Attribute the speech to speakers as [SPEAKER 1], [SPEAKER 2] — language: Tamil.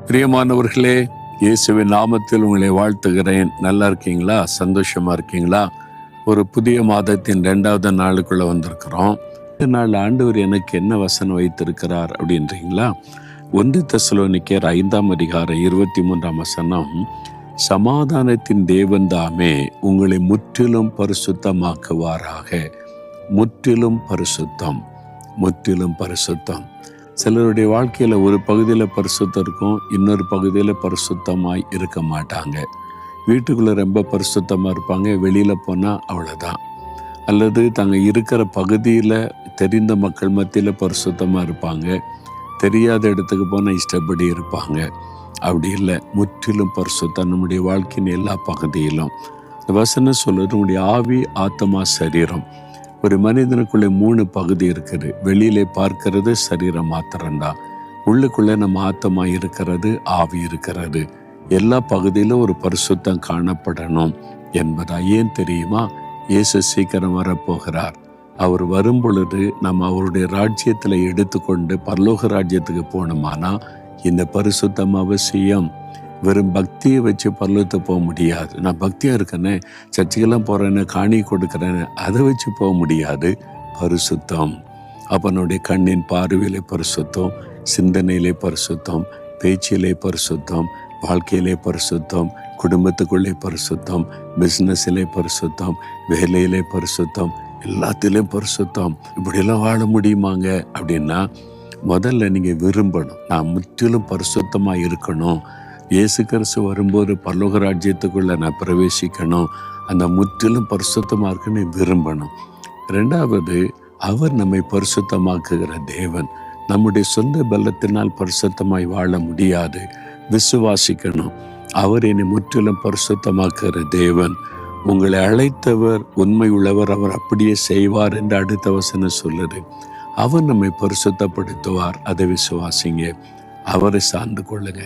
[SPEAKER 1] பிரியமானவர்களே, இயேசுவின் நாமத்தில் உங்களை வாழ்த்துகிறேன். நல்லா இருக்கீங்களா? சந்தோஷமா இருக்கீங்களா? ஒரு புதிய மாதத்தின் 2வது நாளுக்குள்ள வந்திருக்கிறோம். இந்த நாள் ஆண்டவர் எனக்கு என்ன வசனம் வைத்திருக்கிறார் அப்படின்றீங்களா? 1 தெசலோனிக்கேயர் 5ஆம் அதிகாரம் 23ஆம் வசனம், சமாதானத்தின் தேவன் தாமே உங்களை முற்றிலும் பரிசுத்தமாக்குவாராக. முற்றிலும் பரிசுத்தம், முற்றிலும் பரிசுத்தம். சிலருடைய வாழ்க்கையில் ஒரு பகுதியில் பரிசுத்தம் இருக்கும், இன்னொரு பகுதியில் பரிசுத்தமாய் இருக்க மாட்டாங்க. வீட்டுக்குள்ளே ரொம்ப பரிசுத்தமாக இருப்பாங்க, வெளியில் போனால் அவ்வளோதான். அல்லது தாங்க இருக்கிற பகுதியில் தெரிந்த மக்கள் மத்தியில் பரிசுத்தமாக இருப்பாங்க, தெரியாத இடத்துக்கு போனால் இஷ்டப்படி இருப்பாங்க. அப்படி இல்லை, முற்றிலும் பரிசுத்தம் நம்முடைய வாழ்க்கையின் எல்லா பகுதியிலும். இந்த வசனம் சொல்லுறது நம்முடைய ஆவி, ஆத்மா, சரீரம். ஒரு மனிதனுக்குள்ளே 3 பகுதி இருக்குது. வெளியிலே பார்க்கிறது சரீரம் மாத்திரம்தான். உள்ளுக்குள்ளே நம்ம ஆத்மா இருக்கிறது, ஆவி இருக்கிறது. எல்லா பகுதியிலும் ஒரு பரிசுத்தம் காணப்படணும் என்பதா. ஏன் தெரியுமா? இயேசு சீக்கிரம் வரப்போகிறார். அவர் வரும் பொழுது நம்ம அவருடைய ராஜ்யத்தில் எடுத்துக்கொண்டு பரலோக ராஜ்யத்துக்கு போகணுமானா இந்த பரிசுத்தம் அவசியம். வெறும் பக்தியை வச்சு பரலோகத்தை போக முடியாது. நான் பக்தியாக இருக்கேனே, சர்ச்சுக்கெல்லாம் போகிறேன்னு, காணி கொடுக்குறேன்னு, அதை வச்சு போக முடியாது. பரிசுத்தம். அப்போ நம்முடைய கண்ணின் பார்வையிலே பரிசுத்தம், சிந்தனையிலே பரிசுத்தம், பேச்சிலே பரிசுத்தம், வாழ்க்கையிலே பரிசுத்தம், குடும்பத்துக்குள்ளே பரிசுத்தம், பிஸ்னஸிலே பரிசுத்தம், வேலையிலே பரிசுத்தம், எல்லாத்திலையும் பரிசுத்தம். இப்படியெல்லாம் வாழ முடியுமாங்க அப்படின்னா, முதல்ல நீங்கள் விரும்பணும். நான் முற்றிலும் பரிசுத்தமாக இருக்கணும். இயேசு கிறிஸ்து வரும்போது பரலோக ராஜ்யத்துக்குள்ளே நான் பிரவேசிக்கணும், அந்த முற்றிலும் பரிசுத்தமாக இருக்குன்னு விரும்பணும். 2வது, அவர் நம்மை பரிசுத்தமாக்குகிற தேவன். நம்முடைய சொந்த பலத்தினால் பரிசுத்தமாய் வாழ முடியாது. விசுவாசிக்கணும், அவர் என்னை முற்றிலும் பரிசுத்தமாக்குகிற தேவன். உங்களை அழைத்தவர் உண்மை உள்ளவர், அவர் அப்படியே செய்வார் என்று அடுத்த வசனம் சொல்லுது. அவர் நம்மை பரிசுத்தப்படுத்துவார். அதை விசுவாசிங்க, அவரை சார்ந்து கொள்ளுங்க.